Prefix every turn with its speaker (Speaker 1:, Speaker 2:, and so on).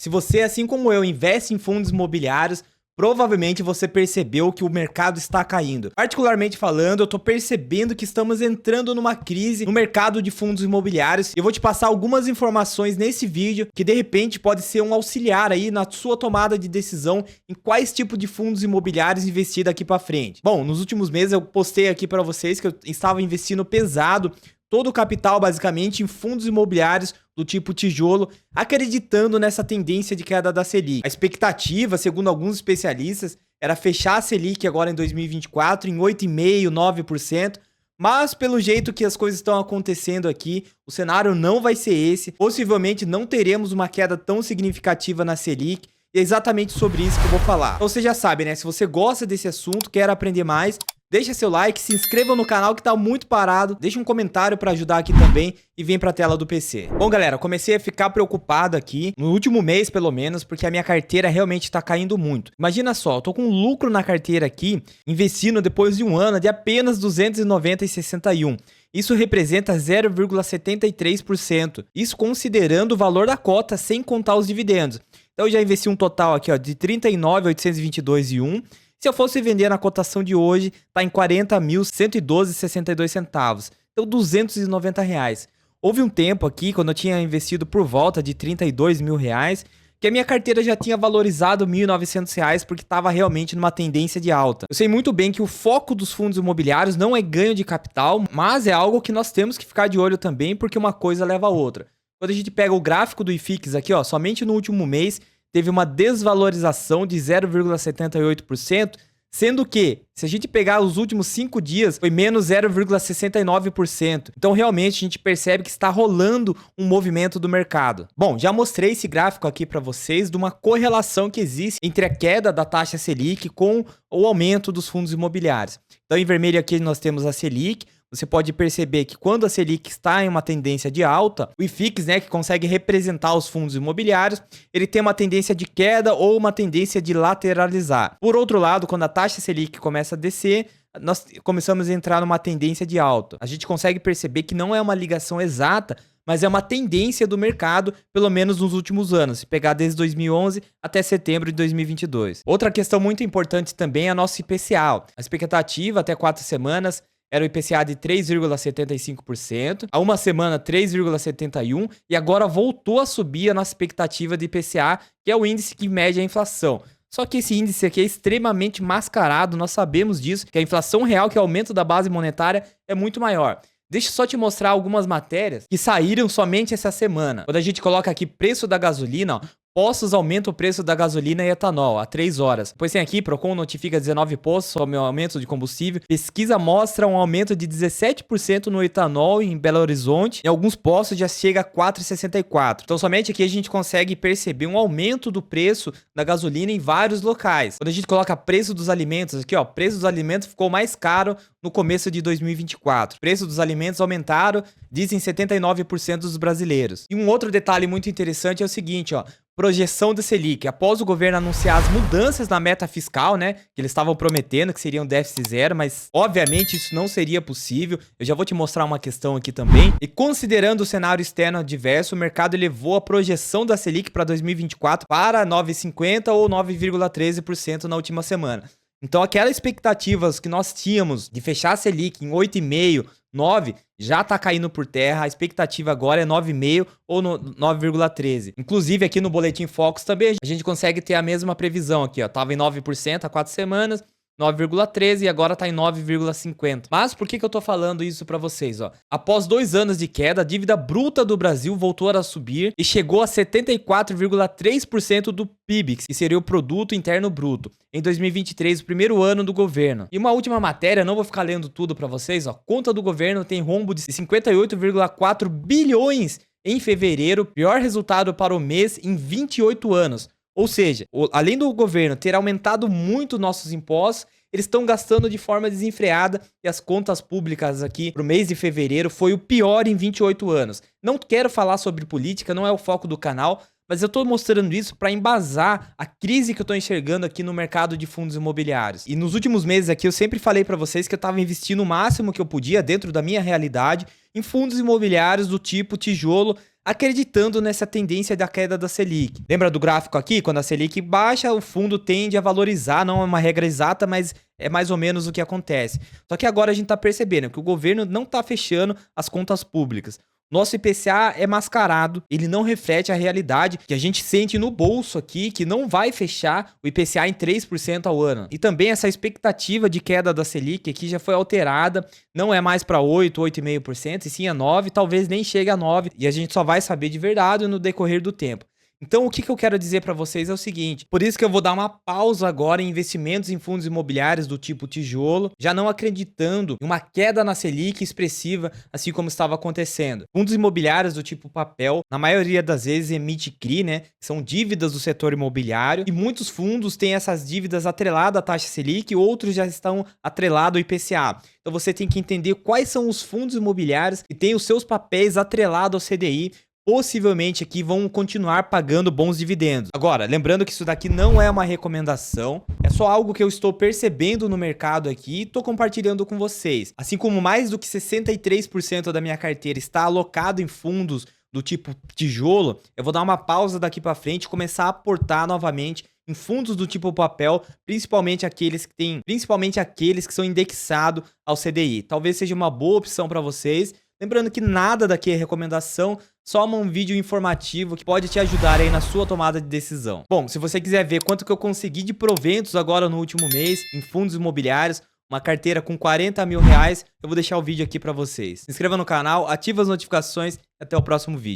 Speaker 1: Se você, assim como eu, investe em fundos imobiliários, provavelmente você percebeu que o mercado está caindo. Particularmente falando, eu tô percebendo que estamos entrando numa crise no mercado de fundos imobiliários. Eu vou te passar algumas informações nesse vídeo que de repente pode ser um auxiliar aí na sua tomada de decisão em quais tipos de fundos imobiliários investir daqui para frente. Bom, nos últimos meses eu postei aqui para vocês que eu estava investindo pesado todo o capital basicamente em fundos imobiliários do tipo tijolo, acreditando nessa tendência de queda da Selic. A expectativa, segundo alguns especialistas, era fechar a Selic agora em 2024 em 8,5%, 9%, mas pelo jeito que as coisas estão acontecendo aqui, o cenário não vai ser esse. Possivelmente não teremos uma queda tão significativa na Selic. E é exatamente sobre isso que eu vou falar. Então você já sabe, né? Se você gosta desse assunto, quer aprender mais, deixa seu like, se inscreva no canal que tá muito parado, deixa um comentário pra ajudar aqui também e vem pra tela do PC. Bom, galera, comecei a ficar preocupado aqui, no último mês pelo menos, porque a minha carteira realmente tá caindo muito. Imagina só, eu tô com lucro na carteira aqui, investindo depois de um ano de apenas 290,61. Isso representa 0,73%. Isso considerando o valor da cota sem contar os dividendos. Então eu já investi um total aqui, ó, de 39.822,1. Se eu fosse vender na cotação de hoje, tá em 40.112,62 centavos. Então, R$290. Houve um tempo aqui, quando eu tinha investido por volta de 32 mil reais, que a minha carteira já tinha valorizado R$1.900 porque estava realmente numa tendência de alta. Eu sei muito bem que o foco dos fundos imobiliários não é ganho de capital, mas é algo que nós temos que ficar de olho também, porque uma coisa leva a outra. Quando a gente pega o gráfico do IFIX aqui, ó, somente no último mês, teve uma desvalorização de 0,78%, sendo que, se a gente pegar os últimos 5 dias, foi menos 0,69%. Então, realmente, a gente percebe que está rolando um movimento do mercado. Bom, já mostrei esse gráfico aqui para vocês de uma correlação que existe entre a queda da taxa Selic com o aumento dos fundos imobiliários. Então, em vermelho aqui nós temos a Selic. Você pode perceber que quando a Selic está em uma tendência de alta, o IFIX, né, que consegue representar os fundos imobiliários, ele tem uma tendência de queda ou uma tendência de lateralizar. Por outro lado, quando a taxa Selic começa a descer, nós começamos a entrar numa tendência de alta. A gente consegue perceber que não é uma ligação exata, mas é uma tendência do mercado, pelo menos nos últimos anos, se pegar desde 2011 até setembro de 2022. Outra questão muito importante também é a nossa IPCA. A expectativa até 4 semanas era o IPCA de 3,75%, há uma semana 3,71% e agora voltou a subir a nossa expectativa de IPCA, que é o índice que mede a inflação. Só que esse índice aqui é extremamente mascarado, nós sabemos disso, que a inflação real, que é o aumento da base monetária, é muito maior. Deixa eu só te mostrar algumas matérias que saíram somente essa semana. Quando a gente coloca aqui preço da gasolina, ó, postos aumenta o preço da gasolina e etanol há 3 horas. Depois tem aqui, Procon notifica 19 postos sobre o aumento de combustível. Pesquisa mostra um aumento de 17% no etanol em Belo Horizonte. Em alguns postos já chega a 4,64. Então somente aqui a gente consegue perceber um aumento do preço da gasolina em vários locais. Quando a gente coloca preço dos alimentos, aqui ó, preço dos alimentos ficou mais caro no começo de 2024. Preço dos alimentos aumentaram, dizem 79% dos brasileiros. E um outro detalhe muito interessante é o seguinte, ó. Projeção da Selic. Após o governo anunciar as mudanças na meta fiscal, né, que eles estavam prometendo que seria um déficit zero, mas obviamente isso não seria possível. Eu já vou te mostrar uma questão aqui também. E considerando o cenário externo adverso, o mercado elevou a projeção da Selic para 2024 para 9,50% ou 9,13% na última semana. Então aquelas expectativas que nós tínhamos de fechar a Selic em 8,5%, 9 já tá caindo por terra, a expectativa agora é 9,5 ou 9,13. Inclusive aqui no Boletim Focus também a gente consegue ter a mesma previsão aqui, ó, tava em 9% há 4 semanas, 9,13 e agora tá em 9,50. Mas por que eu tô falando isso pra vocês, ó? Após 2 anos de queda, a dívida bruta do Brasil voltou a subir e chegou a 74,3% do PIB, que seria o Produto Interno Bruto, em 2023, o primeiro ano do governo. E uma última matéria, não vou ficar lendo tudo pra vocês, ó. Conta do governo tem rombo de 58,4 bilhões em fevereiro, pior resultado para o mês em 28 anos. Ou seja, além do governo ter aumentado muito nossos impostos, eles estão gastando de forma desenfreada e as contas públicas aqui pro mês de fevereiro foi o pior em 28 anos. Não quero falar sobre política, não é o foco do canal, mas eu tô mostrando isso para embasar a crise que eu tô enxergando aqui no mercado de fundos imobiliários. E nos últimos meses aqui eu sempre falei para vocês que eu tava investindo o máximo que eu podia dentro da minha realidade em fundos imobiliários do tipo tijolo, acreditando nessa tendência da queda da Selic. Lembra do gráfico aqui? Quando a Selic baixa, o fundo tende a valorizar, não é uma regra exata, mas é mais ou menos o que acontece. Só que agora a gente está percebendo que o governo não está fechando as contas públicas. Nosso IPCA é mascarado, ele não reflete a realidade que a gente sente no bolso aqui, que não vai fechar o IPCA em 3% ao ano. E também essa expectativa de queda da Selic aqui já foi alterada, não é mais para 8, 8,5%, e sim a 9%, talvez nem chegue a 9%, e a gente só vai saber de verdade no decorrer do tempo. Então, o que eu quero dizer para vocês é o seguinte, por isso que eu vou dar uma pausa agora em investimentos em fundos imobiliários do tipo tijolo, já não acreditando em uma queda na Selic expressiva, assim como estava acontecendo. Fundos imobiliários do tipo papel, na maioria das vezes emite CRI, né, que são dívidas do setor imobiliário, e muitos fundos têm essas dívidas atreladas à taxa Selic, outros já estão atrelados ao IPCA. Então, você tem que entender quais são os fundos imobiliários que têm os seus papéis atrelados ao CDI, possivelmente aqui vão continuar pagando bons dividendos. Agora, lembrando que isso daqui não é uma recomendação, é só algo que eu estou percebendo no mercado aqui e estou compartilhando com vocês. Assim como mais do que 63% da minha carteira está alocado em fundos do tipo tijolo, eu vou dar uma pausa daqui para frente e começar a aportar novamente em fundos do tipo papel, principalmente aqueles que são indexados ao CDI. Talvez seja uma boa opção para vocês. Lembrando que nada daqui é recomendação, só um vídeo informativo que pode te ajudar aí na sua tomada de decisão. Bom, se você quiser ver quanto que eu consegui de proventos agora no último mês em fundos imobiliários, uma carteira com 40 mil reais, eu vou deixar o vídeo aqui para vocês. Se inscreva no canal, ative as notificações e até o próximo vídeo.